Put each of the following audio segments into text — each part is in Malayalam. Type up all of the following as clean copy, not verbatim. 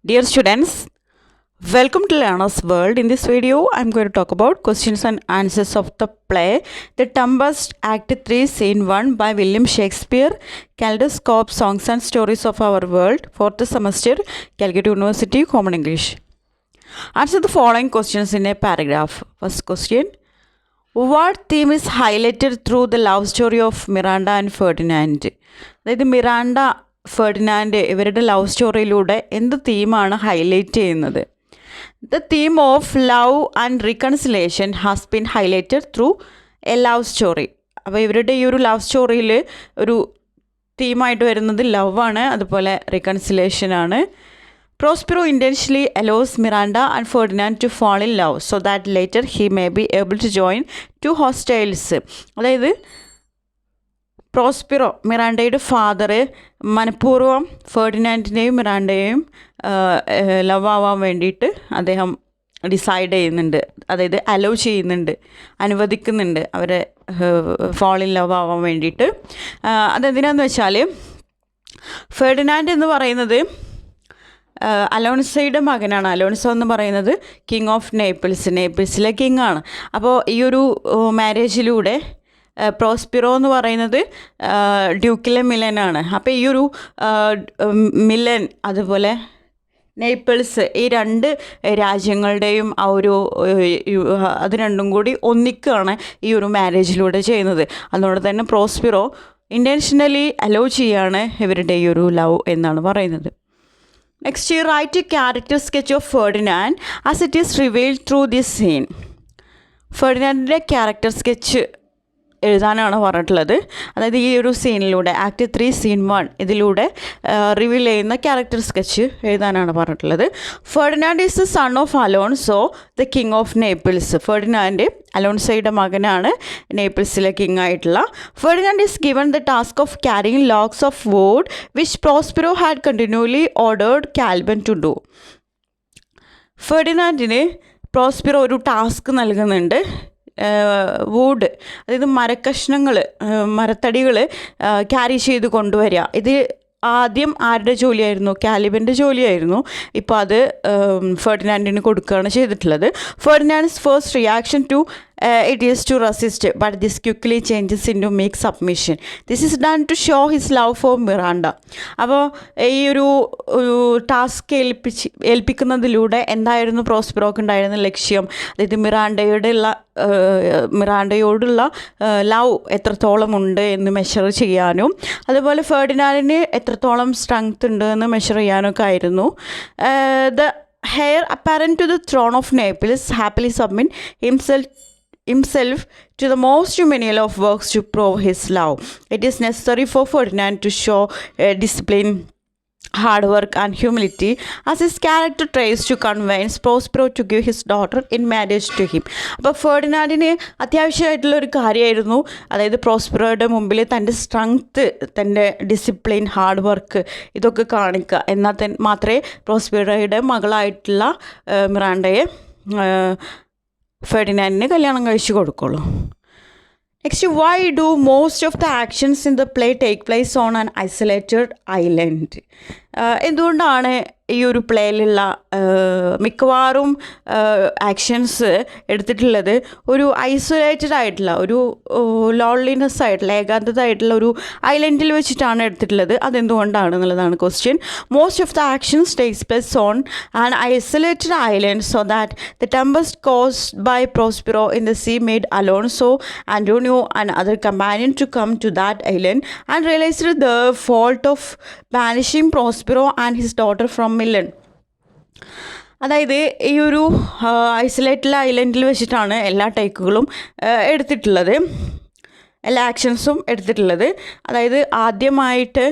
Dear students, welcome to Learner's World. In this video, I am going to talk about questions and answers of the play The Tempest, Act 3, Scene 1 by William Shakespeare, Kaleidoscope, Songs and Stories of Our World, 4th semester, Calcutta University, Common English. Answer the following questions in a paragraph. First question, what theme is highlighted through the love story of Miranda and Ferdinand? അതായത് മിറാണ്ട ഫെർഡിനാൻഡ് ഇവരുടെ ലവ് സ്റ്റോറിയിലൂടെ എന്ത് തീമാണ് ഹൈലൈറ്റ് ചെയ്യുന്നത്? The theme of love and reconciliation has been highlighted through A love story. അപ്പോൾ ഇവരുടെ ഈ ഒരു ലവ് സ്റ്റോറിയിൽ ഒരു തീമായിട്ട് വരുന്നത് ലവ് ആണ്, അതുപോലെ റീകൺസിലേഷനാണ്. Prospero intentionally allows Miranda and Ferdinand to fall in love so that later he may be able to join two hostiles. അതായത് പ്രോസ്പിറോ മിറാണ്ടയുടെ ഫാദർ മനഃപൂർവ്വം ഫെർഡിനാൻഡിനെയും മിറാണ്ടയെയും ലവ് ആവാൻ വേണ്ടിയിട്ട് അദ്ദേഹം ഡിസൈഡ് ചെയ്യുന്നുണ്ട്, അതായത് അലോ ചെയ്യുന്നുണ്ട്, അനുവദിക്കുന്നുണ്ട് അവരെ ഫോൾ ഇൻ ലവ് ആവാൻ വേണ്ടിയിട്ട്. അതെന്തിനാന്ന് വെച്ചാൽ ഫെർഡിനാൻഡ് എന്ന് പറയുന്നത് അലോൺസയുടെ മകനാണ്. അലോൺസോ എന്ന് പറയുന്നത് കിങ് ഓഫ് നേപ്പിൾസിലെ കിങ് ആണ്. അപ്പോൾ ഈ ഒരു മാരേജിലൂടെ പ്രോസ്പിറോ എന്ന് പറയുന്നത് ഡ്യൂക്കിലെ മിലനാണ്. അപ്പോൾ ഈ ഒരു മിലൻ അതുപോലെ നേപ്പിൾസ് ഈ രണ്ട് രാജ്യങ്ങളുടെയും ആ ഒരു അത് രണ്ടും കൂടി ഒന്നിക്കുകയാണ് ഈ ഒരു മാരേജിലൂടെ ചെയ്യുന്നത്. അതുകൊണ്ട് തന്നെ പ്രോസ്പിറോ ഇൻറ്റൻഷനലി അലോ ചെയ്യാണ് ഇവരുടെ ഈ ഒരു ലവ് എന്നാണ് പറയുന്നത്. Next, you write a character sketch of Ferdinand as it is revealed through this scene. ഫെർഡിനാൻഡിൻ്റെ ക്യാരക്ടർ സ്കെച്ച് എഴുതാനാണ് പറഞ്ഞിട്ടുള്ളത്. അതായത് ഈ ഒരു സീനിലൂടെ ആക്ട് 3 സീൻ 1 ഇതിലൂടെ റിവീൽ ചെയ്യുന്ന ക്യാരക്ടർ സ്കെച്ച് എഴുതാനാണ് പറഞ്ഞിട്ടുള്ളത്. Ferdinand is the son of Alonso the king of Naples. Ferdinand അലോൺസോയുടെ മകനാണ്, നേപ്പിൾസിലെ കിങ് ആയിട്ടുള്ള. Ferdinand is given the task of carrying logs of wood which Prospero had continually ordered Caliban to do. ഫെർഡിനാൻഡിന് പ്രോസ്പിറോ ഒരു ടാസ്ക് നൽകുന്നുണ്ട്. വുഡ്, അതായത് മരത്തടികൾ ക്യാരി ചെയ്ത് കൊണ്ടുവരിക. ഇത് ആദ്യം ആരുടെ ജോലിയായിരുന്നു? കാലിബൻ്റെ ജോലിയായിരുന്നു. ഇപ്പോൾ അത് ഫെർഡിനാൻഡിന് കൊടുക്കുകയാണ് ചെയ്തിട്ടുള്ളത്. Ferdinand's first reaction to it is to resist but this quickly changes in to make submission. This is done to show his love for Miranda. അപ്പോൾ ഈ ഒരു ടാസ്ക് ഏൽപ്പിക്കുന്നതിലൂടെ എന്തായിരുന്നു പ്രോസ്പിറോക്ക് ഉണ്ടായിരുന്ന ലക്ഷ്യം? അതായത് മിറാണ്ടയോടുള്ള ലവ് എത്രത്തോളം ഉണ്ട് എന്ന് മെഷർ ചെയ്യാനും അതുപോലെ ഫെർഡിനാൻഡിന് എത്രത്തോളം സ്ട്രെങ്ത് ഉണ്ട് എന്ന് മെഷർ ചെയ്യാനൊക്കെ ആയിരുന്നു. The heir apparent to the throne of Naples happily submit himself to the most menial of works to prove his love. It is necessary for Ferdinand to show discipline, hard work and humility as his character tries to convince Prospero to give his daughter in marriage to him. അപ്പോൾ ഫെർഡിനാൻഡിന് അത്യാവശ്യമായിട്ടുള്ളൊരു കാര്യമായിരുന്നു, അതായത് പ്രോസ്പിറോയുടെ മുമ്പിൽ തൻ്റെ സ്ട്രെങ്ത്ത്, തൻ്റെ ഡിസിപ്ലിൻ, ഹാർഡ് വർക്ക് ഇതൊക്കെ കാണിക്കുക. എന്നാൽ മാത്രമേ പ്രോസ്പിറോയുടെ മകളായിട്ടുള്ള മിറാണ്ടയെ ഫെർഡിനാൻഡിന് കല്യാണം കഴിച്ചു കൊടുക്കുള്ളൂ. Next, why do most of the actions in the play take place on an isolated island? എന്തുകൊണ്ടാണ് ഈ ഒരു പ്ലേയിലുള്ള മിക്കവാറും ആക്ഷൻസ് എടുത്തിട്ടുള്ളത് ഒരു ഐസൊലേറ്റഡ് ആയിട്ടുള്ള, ഒരു ലോൺലിനെസ് ആയിട്ടുള്ള, ഏകാന്തത ആയിട്ടുള്ള ഒരു ഐലൻഡിൽ വെച്ചിട്ടാണ് എടുത്തിട്ടുള്ളത്? അതെന്തുകൊണ്ടാണ് എന്നുള്ളതാണ് question. Most of the actions takes place on an isolated island so that the tempest caused by Prospero in the sea made Alonso, Antonio and other companion to come to that island and realised the fault of banishing Prospero and his daughter from Milan. അതായത് ഈ ഒരു ഐസൊലേറ്റഡ് ഐലൻഡിൽ വെച്ചിട്ടാണ് എല്ലാ ടേക്കുകളും എടുത്തിട്ടുള്ളത്, എല്ലാ ആക്ഷൻസും എടുത്തിട്ടുള്ളത്. അതായത് ആദ്യമായിട്ട്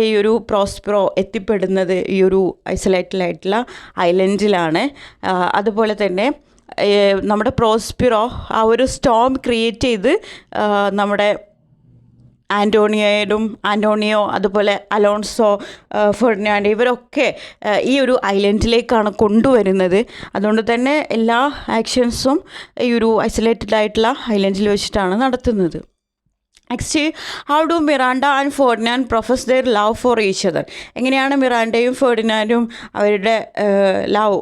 ഈ ഒരു പ്രോസ്പിറോ എത്തിപ്പെടുന്നത് ഈ ഒരു ഐസൊലേറ്റഡ് ആയിട്ടുള്ള ഐലൻഡിലാണ്. അതുപോലെ തന്നെ നമ്മുടെ പ്രോസ്പിറോ ആ ഒരു സ്റ്റോം ക്രിയേറ്റ് ചെയ്ത് നമ്മുടെ ആൻറ്റോണിയോ അതുപോലെ അലോൺസോ, ഫെർഡിനാൻഡ് ഇവരൊക്കെ ഈ ഒരു ഐലൻഡിലേക്കാണ് കൊണ്ടുവരുന്നത്. അതുകൊണ്ട് തന്നെ എല്ലാ ആക്ഷൻസും ഈ ഒരു ഐസൊലേറ്റഡ് ആയിട്ടുള്ള ഐലൻഡിൽ വെച്ചിട്ടാണ് നടത്തുന്നത്. Next, how do Miranda and Ferdinand profess their love for each other. എങ്ങനെയാണ് മിറാണ്ടയും ഫെർഡിനാൻഡും അവരുടെ ലവ്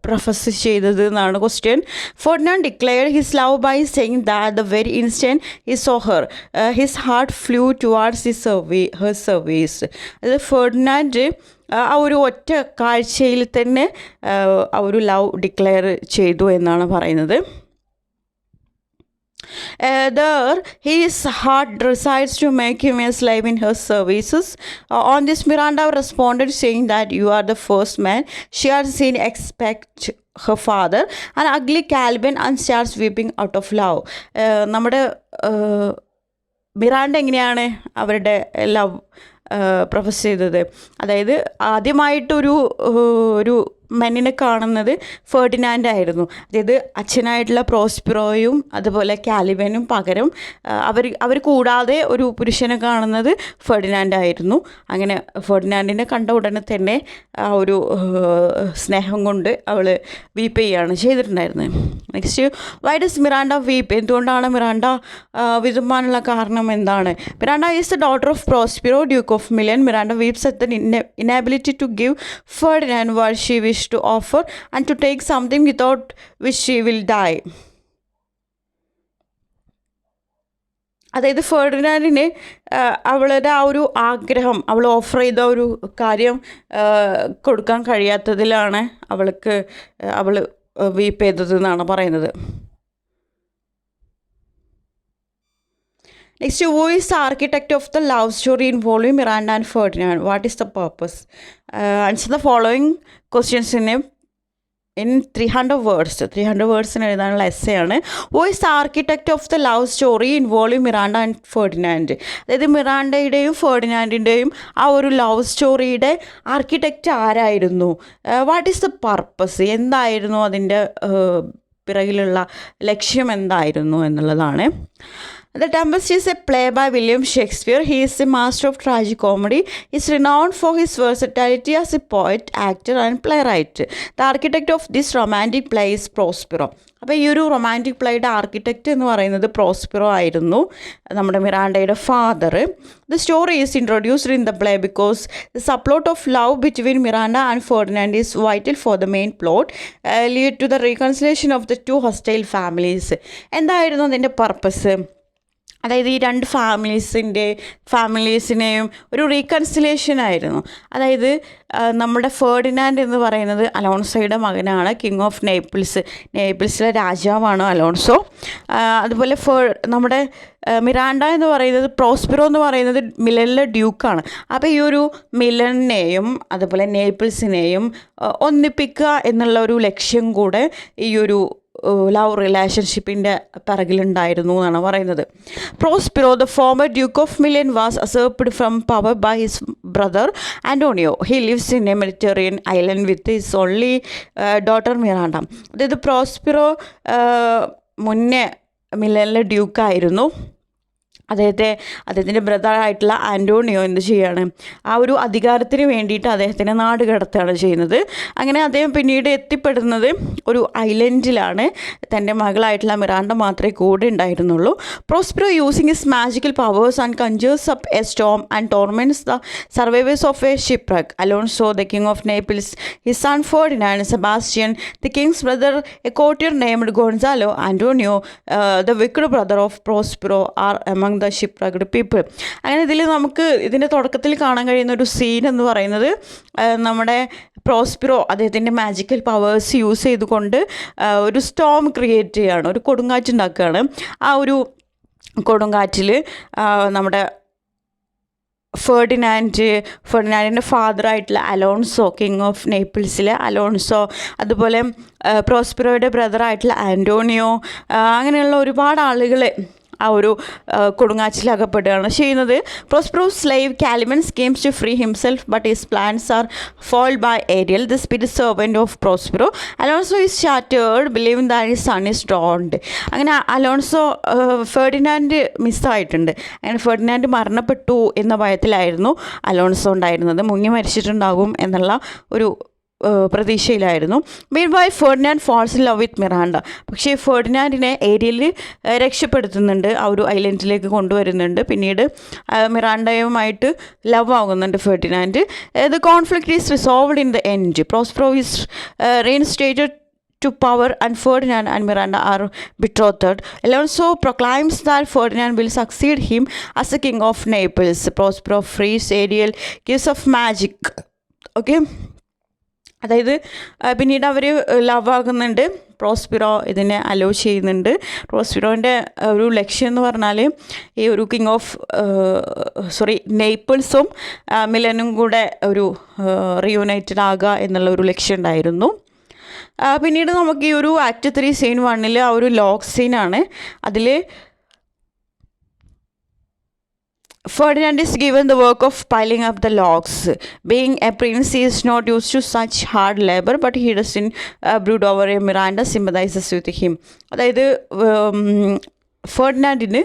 പ്രൊഫസ് ചെയ്തത് എന്നാണ് question. Ferdinand declared his love by saying that the very instant he saw her his heart flew towards her service. അതായത് ഫെർഡിനാൻഡ് ആ ഒരു ഒറ്റ കാഴ്ചയിൽ തന്നെ ആ ഒരു ലവ് ഡിക്ലെയർ ചെയ്തു എന്നാണ് പറയുന്നത്. There, his heart decides to make him a slave in her services. On this, Miranda responded, saying that you are the first man she had seen expect her father, an ugly Calvin, and starts weeping out of love. നമ്മുടെ മിറാണ്ട എങ്ങനെയാണ് അവരുടെ ലവ് പ്രൊഫസ് ചെയ്തത്? അതായത് ആദ്യമായിട്ടൊരു ഒരു മെന്നിനെ കാണുന്നത് ഫെർഡിനാൻഡ് ആയിരുന്നു. അതായത് അച്ഛനായിട്ടുള്ള പ്രോസ്പിറോയും അതുപോലെ കാലിബനും പകരം അവർ കൂടാതെ ഒരു പുരുഷനെ കാണുന്നത് ഫെർഡിനാൻഡ് ആയിരുന്നു. അങ്ങനെ ഫെർഡിനാൻഡിനെ കണ്ട ഉടനെ തന്നെ ആ ഒരു സ്നേഹം കൊണ്ട് അവൾ വീപ്പ് ചെയ്യുകയാണ് ചെയ്തിട്ടുണ്ടായിരുന്നത്. Next, why does Miranda weep? എന്തുകൊണ്ടാണ് മിറാണ്ട വിതുമ്പാനുള്ള കാരണം എന്താണ്? Miranda is the daughter of Prospero, duke of Milan. Miranda weeps at the inability to give Ferdinand what she wish to offer and to take something without which she will die. അതായത് ഫെർഡിനാൻഡിന് അവളുടെ ആ ഒരു ആഗ്രഹം, അവൾ ഓഫർ ചെയ്ത ഒരു കാര്യം കൊടുക്കാൻ കഴിയാത്തതിലാണ് അവൾ വീപ്പ് ചെയ്തത് എന്നാണ് പറയുന്നത്. Next, who is the architect of the love story involving Miranda and Ferdinand? What is the purpose? Answer the following questions in 300 words. 300 വേർഡ്സിന് എഴുതാനുള്ള എസ്സേ ആണ്. Who is the architect of the love story involving Miranda and Ferdinand? അതായത് മിറാണ്ടയുടെയും ഫെർഡിനാൻഡിൻ്റെയും ആ ഒരു ലവ് സ്റ്റോറിയുടെ ആർക്കിടെക്റ്റ് ആരായിരുന്നു? What is the purpose? എന്തായിരുന്നു അതിൻ്റെ പിറകിലുള്ള ലക്ഷ്യം എന്തായിരുന്നു എന്നുള്ളതാണ്. The Tempest is a play by William Shakespeare. He is a master of tragicomedy. He is renowned for his versatility as a poet, actor and playwright. The architect of this romantic play is Prospero. അപ്പോൾ ഈ ഒരു റൊമാൻറ്റിക് പ്ലേയുടെ ആർക്കിടെക്റ്റ് എന്ന് പറയുന്നത് പ്രോസ്പിറോ ആയിരുന്നു, നമ്മുടെ മിറാണ്ടയുടെ father. The story is introduced in the play because the subplot of love between Miranda and Ferdinand is vital for the main plot lead to the reconciliation of the two hostile families. എന്തായിരുന്നു അതിൻ്റെ പർപ്പസ്? അതായത് ഈ രണ്ട് ഫാമിലീസിനെയും ഒരു റീകൺസിലേഷൻ ആയിരുന്നു. അതായത് നമ്മുടെ ഫെർഡിനാൻഡ് എന്ന് പറയുന്നത് അലോൺസോയുടെ മകനാണ്, കിങ് ഓഫ് നേപ്പിൾസിലെ രാജാവാണ് അലോൺസോ. അതുപോലെ നമ്മുടെ മിറാണ്ട എന്ന് പറയുന്നത്, പ്രോസ്പിറോ എന്ന് പറയുന്നത് മിലനിലെ ഡ്യൂക്കാണ്. അപ്പോൾ ഈ ഒരു മിലനെയും അതുപോലെ നേപ്പിൾസിനെയും ഒന്നിപ്പിക്കുക എന്നുള്ള ഒരു ലക്ഷ്യം കൂടെ ഈ ഒരു ലവ് റിലേഷൻഷിപ്പിൻ്റെ പിറകിലുണ്ടായിരുന്നു എന്നാണ് പറയുന്നത്. Prospero, the former duke of Milan, was usurped from power by his brother Antonio. He lives in a Mediterranean island with his only daughter Miranda. അതായത് പ്രോസ്പിറോ മുന്നേ മിലനിലെ ഡ്യൂക്കായിരുന്നു. അദ്ദേഹത്തിൻ്റെ ബ്രദറായിട്ടുള്ള ആൻറ്റോണിയോ എന്ത് ചെയ്യാണ്, ആ ഒരു അധികാരത്തിന് വേണ്ടിയിട്ട് അദ്ദേഹത്തിനെ നാട് കടത്തുകയാണ് ചെയ്യുന്നത്. അങ്ങനെ അദ്ദേഹം പിന്നീട് എത്തിപ്പെടുന്നത് ഒരു ഐലൻഡിലാണ്. തൻ്റെ മകളായിട്ടുള്ള മിറാണ്ട മാത്രമേ കൂടെ ഉണ്ടായിരുന്നുള്ളൂ. Prospero using his magical powers and conjures up a storm and torments the survivors of a shipwreck. Alonso, the king of Naples, his son Ferdinand, Sebastian, the king's brother, a courtier named Gonzalo, Antonio, the wicked brother of Prospero are among the shipwrecked people. അങ്ങനെ നമുക്ക് ഇതിൻ്റെ തുടക്കത്തിൽ കാണാൻ കഴിയുന്ന ഒരു സീൻ എന്ന് പറയുന്നത് നമ്മുടെ പ്രോസ്പിറോ അദ്ദേഹത്തിൻ്റെ മാജിക്കൽ പവേഴ്സ് യൂസ് ചെയ്തുകൊണ്ട് ഒരു സ്റ്റോം ക്രിയേറ്റ് ചെയ്യുകയാണ്, ഒരു കൊടുങ്കാറ്റ് ഉണ്ടാക്കുകയാണ്. ആ ഒരു കൊടുങ്കാറ്റിൽ നമ്മുടെ ഫെർഡിനാൻഡിൻ്റെ ഫാദറായിട്ടുള്ള അലോൺസോ, കിങ് ഓഫ് നേപ്പിൾസിലെ അലോൺസോ, അതുപോലെ പ്രോസ്പിറോയുടെ ബ്രദറായിട്ടുള്ള ആൻറ്റോണിയോ, അങ്ങനെയുള്ള ഒരുപാട് ആളുകൾ ആ ഒരു കൊടുങ്കാച്ചിലകപ്പെടുകയാണ് ചെയ്യുന്നത്. Prospero slave Caliban schemes to free himself but his plans are foiled by Ariel, the spirit servant of Prospero. Alonso is shattered believing that his son is drowned. അങ്ങനെ അലോൺസോ ഫെർഡിനാൻഡ് മിസ്സായിട്ടുണ്ട്. അങ്ങനെ ഫെർഡിനാൻഡ് മരണപ്പെട്ടു എന്ന ഭയത്തിലായിരുന്നു അലോൺസോ ഉണ്ടായിരുന്നത്. മുങ്ങി മരിച്ചിട്ടുണ്ടാകും എന്നുള്ള ഒരു പ്രതീക്ഷയിലായിരുന്നു. Meanwhile Ferdinand falls in love with Miranda. പക്ഷേ ഫെർഡിനാൻഡിനെ ഏരിയൽ രക്ഷപ്പെടുത്തുന്നുണ്ട്, ആ ഒരു ഐലൻഡിലേക്ക് കൊണ്ടുവരുന്നുണ്ട്. പിന്നീട് മിറാണ്ടയുമായിട്ട് ലവ് ആകുന്നുണ്ട് Ferdinand. The conflict is resolved in the end. Prospero is reinstated to power and Ferdinand and Miranda are betrothed. Alonso proclaims that Ferdinand will succeed him as the king of Naples. Prospero frees Ariel, gives of magic. Okay, അതായത് പിന്നീട് അവർ ലവ് ആകുന്നുണ്ട്. പ്രോസ്പിറോ ഇതിനെ അലോ ചെയ്യുന്നുണ്ട്. പ്രോസ്പിറോൻ്റെ ഒരു ലക്ഷ്യം എന്ന് പറഞ്ഞാൽ ഈ ഒരു കിങ് ഓഫ് നേപ്പിൾസും മിലനും കൂടെ ഒരു റിയൂണൈറ്റഡ് ആകുക എന്നുള്ള ഒരു ലക്ഷ്യം ഉണ്ടായിരുന്നു. പിന്നീട് നമുക്ക് ഈ ഒരു ആക്ട് 3 സീൻ 1 ആ ഒരു ലോക്ക് സീനാണ്. അതിൽ Ferdinand is given the work of piling up the logs. Being a prince, he is not used to such hard labor, but he doesn't brood over it. Miranda sympathizes with him. അതായത് ഫെർഡിനാൻഡിന്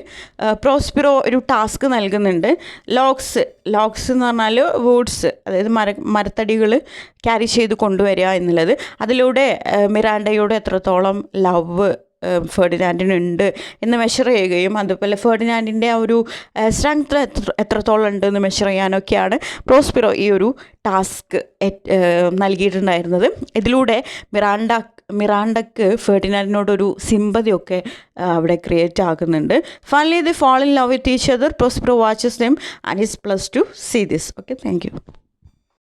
പ്രോസ്പിറോ ഒരു ടാസ്ക് നൽകുന്നുണ്ട്. ലോഗ്സ് എന്ന് പറഞ്ഞാൽ വുഡ്സ്, അതായത് മരത്തടികൾ ക്യാരി ചെയ്ത് കൊണ്ടുവരിക എന്നുള്ളത്. അതിലൂടെ മിറാണ്ടയോട് എത്രത്തോളം ലവ് ഫെർഡിനാൻഡിനുണ്ട് എന്ന് മെഷർ ചെയ്യുകയും അതുപോലെ ഫെർഡിനാൻഡിൻ്റെ ആ ഒരു സ്ട്രെങ്ത് എത്രത്തോളം ഉണ്ട് എന്ന് മെഷർ ചെയ്യാനൊക്കെയാണ് പ്രോസ്പിറോ ഈ ഒരു ടാസ്ക് നൽകിയിട്ടുണ്ടായിരുന്നത്. ഇതിലൂടെ മിറാണ്ടക്ക് ഫെർഡിനാൻഡിനോടൊരു സിമ്പതിയൊക്കെ അവിടെ ക്രിയേറ്റ് ആകുന്നുണ്ട്. Finally they fall in love with each other. Prospero watches them and is pleased to see this. Okay, thank U.